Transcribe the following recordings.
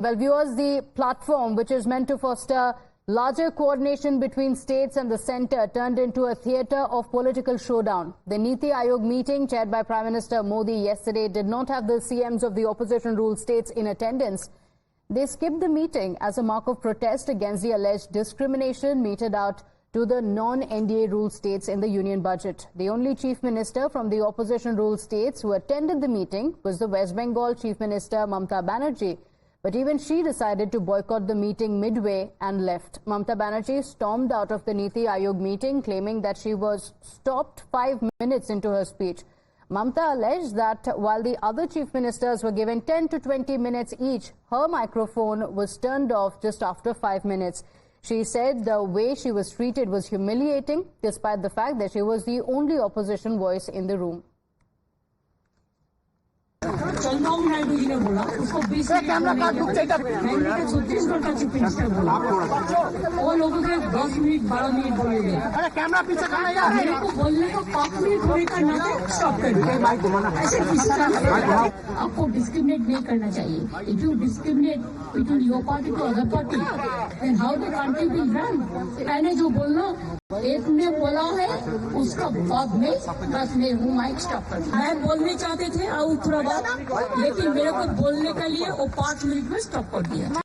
Well, viewers, the platform, which is meant to foster larger coordination between states and the centre, turned into a theatre of political showdown. The Niti Aayog meeting, chaired by Prime Minister Modi yesterday, did not have the CMs of the opposition-ruled states in attendance. They skipped the meeting as a mark of protest against the alleged discrimination meted out to the non-NDA ruled states in the union budget. The only chief minister from the opposition-ruled states who attended the meeting was the West Bengal Chief Minister Mamta Banerjee. But even she decided to boycott the meeting midway and left. Mamta Banerjee stormed out of the Niti Aayog meeting, claiming that she was stopped 5 minutes into her speech. Mamta alleged that while the other chief ministers were given 10 to 20 minutes each, her microphone was turned off just after 5 minutes. She said the way she was treated was humiliating, despite the fact that she was the only opposition voice in the room. Chandrababu Naidu ji ने बोला उसको 20 minute 36 घंटा chief minister बोला वो लोगों के 10 minute 12 minute बोले गए कैमरा पीछे मेरे को बोलने को 5 मिनट होने का ना स्टॉप कर दिया ऐसे किसी तरह आपको डिस्क्रिमिनेट नहीं करना चाहिए if you discriminate between your party to other party then how the country will run मैंने जो बोलना एक ने बोला है उसका बाद में बस मैं हूँ माइक स्टॉप कर मैं बोलने चाहते थे और थोड़ा बात लेकिन मेरे को बोलने के लिए वो 5 मिनट में स्टॉप कर दिया.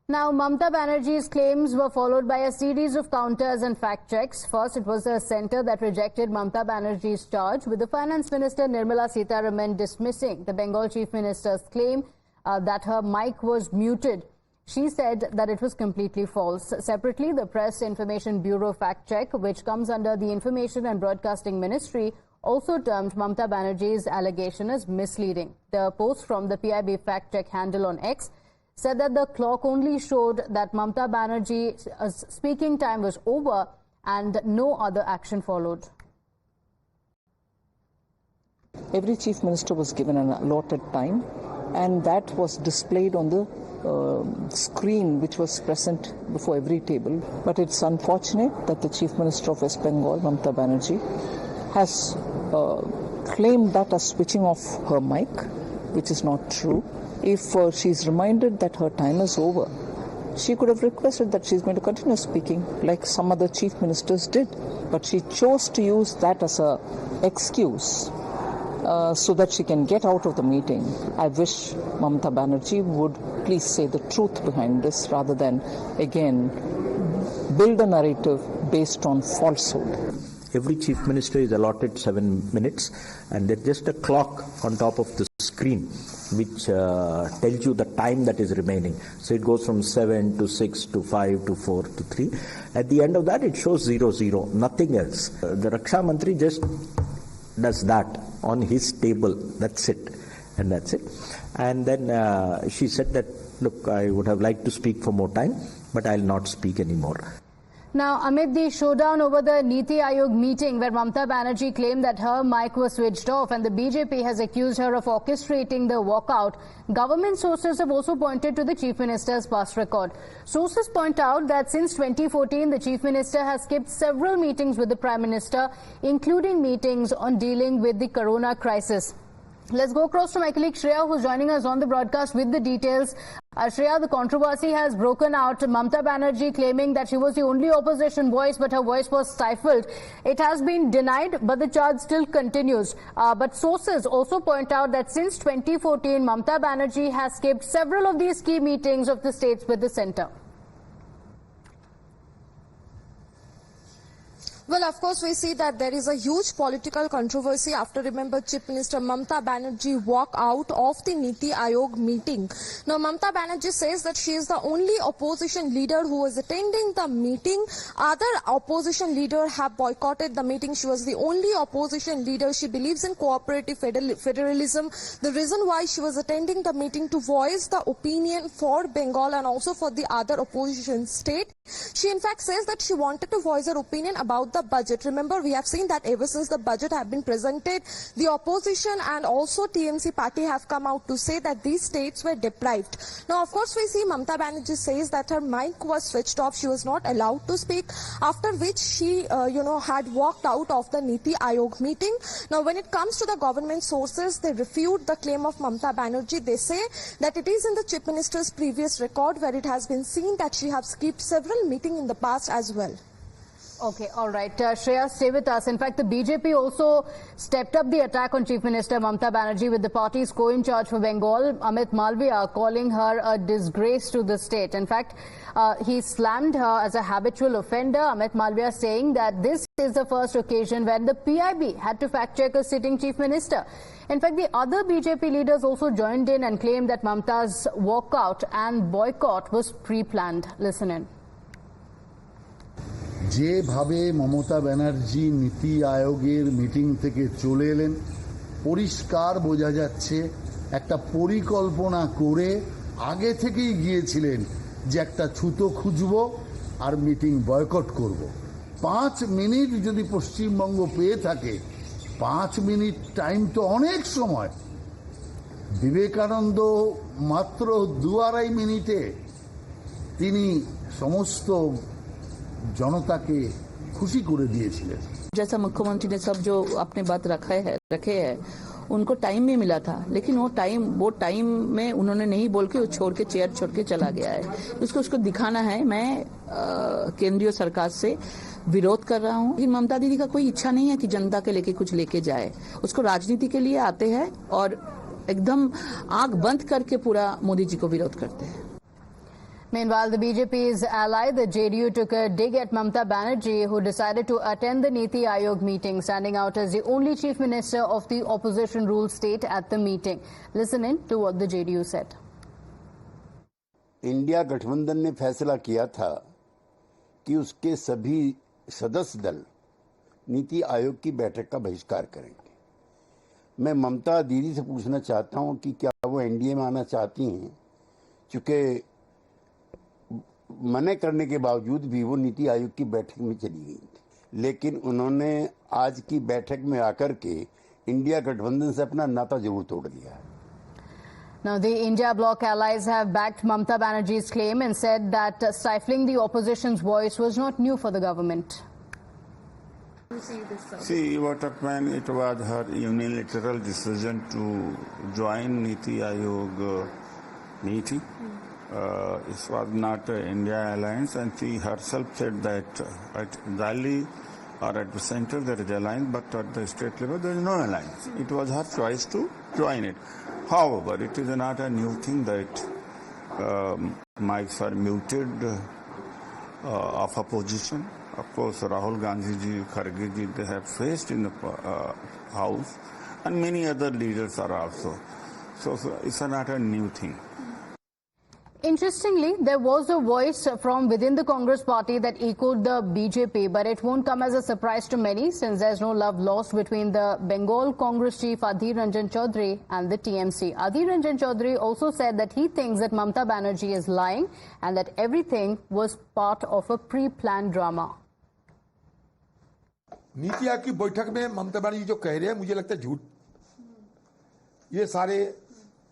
Now, Mamta Banerjee's claims were followed by a series of counters and fact checks. First, it was the centre that rejected Mamta Banerjee's charge, with the Finance Minister Nirmala Sitharaman dismissing the Bengal Chief Minister's claim that her mic was muted. She said that it was completely false. Separately, the Press Information Bureau fact check, which comes under the Information and Broadcasting Ministry, also termed Mamta Banerjee's allegation as misleading. The post from the PIB fact check handle on X said that the clock only showed that Mamta Banerjee's speaking time was over and no other action followed. Every chief minister was given an allotted time, and that was displayed on the screen which was present before every table. But it's unfortunate that the Chief Minister of West Bengal, Mamta Banerjee, has claimed that as switching off her mic, which is not true. If she's reminded that her time is over, she could have requested that she's going to continue speaking like some other chief ministers did. But she chose to use that as an excuse so that she can get out of the meeting. I wish Mamta Banerjee would please say the truth behind this rather than, again, build a narrative based on falsehood. Every chief minister is allotted 7 minutes, and there's just a clock on top of the screen which tells you the time that is remaining. So it goes from 7 to 6 to 5 to 4 to 3. At the end of that, it shows 00, nothing else. The Raksha Mantri just does that on his table. That's it. And that's it. And then she said that, look, I would have liked to speak for more time, but I'll not speak anymore. Now, amid the showdown over the Niti Aayog meeting, where Mamta Banerjee claimed that her mic was switched off and the BJP has accused her of orchestrating the walkout, government sources have also pointed to the Chief Minister's past record. Sources point out that since 2014, the Chief Minister has skipped several meetings with the Prime Minister, including meetings on dealing with the corona crisis. Let's go across to my colleague Shreya, who's joining us on the broadcast with the details. Shreya, the controversy has broken out. Mamta Banerjee claiming that she was the only opposition voice, but her voice was stifled. It has been denied, but the charge still continues. But sources also point out that since 2014, Mamta Banerjee has skipped several of these key meetings of the states with the centre. Well, of course, we see that there is a huge political controversy after, remember, Chief Minister Mamta Banerjee walked out of the Niti Aayog meeting. Now, Mamta Banerjee says that she is the only opposition leader who was attending the meeting. Other opposition leaders have boycotted the meeting. She was the only opposition leader. She believes in cooperative federalism. The reason why she was attending the meeting to voice the opinion for Bengal and also for the other opposition state. She, in fact, says that she wanted to voice her opinion about the budget. Remember, we have seen that ever since the budget have been presented, the opposition and also TMC party have come out to say that these states were deprived. Now, of course, we see Mamata Banerjee says that her mic was switched off. She was not allowed to speak, after which she, had walked out of the Niti Aayog meeting. Now, when it comes to the government sources, they refute the claim of Mamata Banerjee. They say that it is in the Chief Minister's previous record where it has been seen that she has skipped several meetings in the past as well. Okay, all right. Shreya, stay with us. In fact, the BJP also stepped up the attack on Chief Minister Mamata Banerjee, with the party's co-in-charge for Bengal, Amit Malviya, calling her a disgrace to the state. In fact, he slammed her as a habitual offender. Amit Malviya saying that this is the first occasion when the PIB had to fact-check a sitting Chief Minister. In fact, the other BJP leaders also joined in and claimed that Mamata's walkout and boycott was pre-planned. Listen in. যেভাবে মমতা ব্যানার্জি নীতি আয়োগের meeting থেকে চলে এলেন, পরিষ্কার বোঝা যাচ্ছে একটা পরিকল্পনা করে আগে থেকেই গিয়েছিলেন যে একটা ছুতো খুঁজব আর মিটিং বয়কট করব। 5 মিনিট যদি পশ্চিমবঙ্গ পেয়ে থাকে, 5 মিনিট টাইম তো অনেক সময়। বিবেকানন্দ মাত্র 2-2.5 মিনিটে তিনি সমস্ত जनता के खुशी করে দিয়েছিলেন। जैसा मुख्यमंत्री ने सब जो अपने बात रखे हैं उनको टाइम भी मिला था, लेकिन वो टाइम में उन्होंने नहीं बोल के वो चेयर छोड़ के चला गया है। उसको दिखाना है। मैं केंद्रीय सरकार से विरोध कर रहा हूँ। लेकिन ममता दीदी का कोई इच्छा नहीं है कि जनता के लेके कुछ लेके जाए। उसको राजनीति के लिए आते हैं और एकदम आंख बंद करके पूरा मोदी जी को विरोध करते हैं। Meanwhile, the BJP's ally, the JDU, took a dig at Mamata Banerjee, who decided to attend the Niti Aayog meeting, standing out as the only chief minister of the opposition-ruled state at the meeting. Listen in to what the JDU said. India गठबंधन ने फैसला किया था कि उसके सभी सदस्य दल नीति आयोग की बैठक का बहिष्कार करेंगे। मैं ममता दीदी से पूछना चाहता हूं कि क्या वो एनडीए में आना चाहती हैं, चूंकि मना करने के बावजूद भी वो नीति आयोग की बैठक में चली गई थी, लेकिन उन्होंने आज की बैठक में आकर के इंडिया गठबंधन से अपना नाता जरूर तोड़ दिया है। Now, the India bloc allies have backed Mamata Banerjee's claim and said that stifling the opposition's voice was not new for the government. See, what happened, it was her unilateral decision to join Niti Aayog meeting. It was not an India alliance, and she herself said that at Delhi or at the center there is alliance, but at the state level there is no alliance. It was her choice to join it. However, it is not a new thing that mics are muted of opposition. Of course, Rahul Gandhi ji, Kharge ji, they have faced in the house, and many other leaders are also. So it's not a new thing. Interestingly, there was a voice from within the Congress party that echoed the BJP, but it won't come as a surprise to many, since there's no love lost between the Bengal Congress chief Adhir Ranjan Chaudhary and the TMC. Adhir Ranjan Chaudhary also said that he thinks that Mamata Banerjee is lying and that everything was part of a pre-planned drama. NITI Aayog की बैठक में ममता बनर्जी जो कह रहे हैं, मुझे लगता है झूठ। ये सारे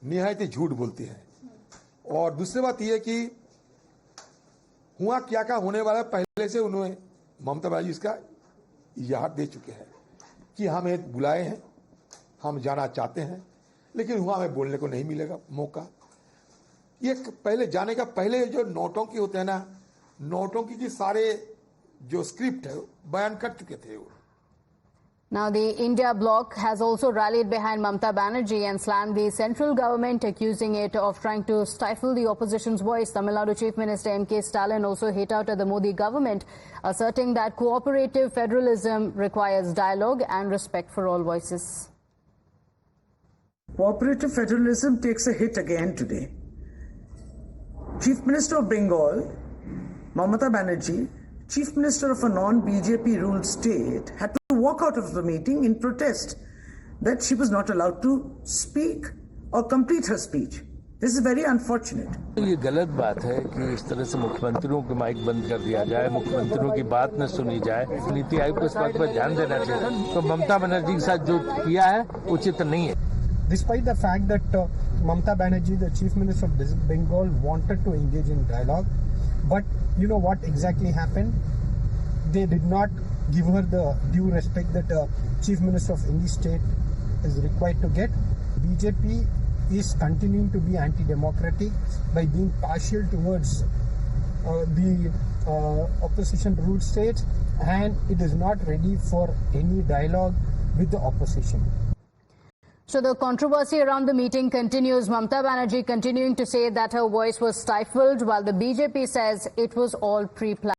निहायत ही झूठ बोलते हैं। और दूसरी बात यह कि हुआ क्या होने वाला पहले से उन्होंने ममता बनर्जी इसका इजाहार दे चुके हैं कि हमें बुलाए हैं, हम जाना चाहते हैं, लेकिन हुआ हमें बोलने को नहीं मिलेगा मौका। ये पहले जाने का पहले जो नौटंकी होते हैं ना, नौटंकी की सारे जो स्क्रिप्ट है बयान कर चुके थे वो। Now, the India bloc has also rallied behind Mamata Banerjee and slammed the central government, accusing it of trying to stifle the opposition's voice. Tamil Nadu Chief Minister M.K. Stalin also hit out at the Modi government, asserting that cooperative federalism requires dialogue and respect for all voices. Cooperative federalism takes a hit again today. Chief Minister of Bengal, Mamata Banerjee, Chief Minister of a non-BJP ruled state, had to walk out of the meeting in protest that she was not allowed to speak or complete her speech. This is very unfortunate. ये गलत बात है कि इस तरह से मुख्यमंत्रियों के माइक बंद कर दिया जाए, मुख्यमंत्रियों की बात न सुनी जाए। नीति आयोग को इस बात पर ध्यान देना चाहिए। तो ममता बनर्जी के साथ जो किया है उचित नहीं है। Despite the fact that Mamata Banerjee, the Chief Minister of Bengal, wanted to engage in dialogue, but you know what exactly happened? They did not give her the due respect that Chief Minister of any state is required to get. BJP is continuing to be anti-democratic by being partial towards the opposition ruled states, and it is not ready for any dialogue with the opposition. So the controversy around the meeting continues. Mamata Banerjee continuing to say that her voice was stifled, while the BJP says it was all pre-planned.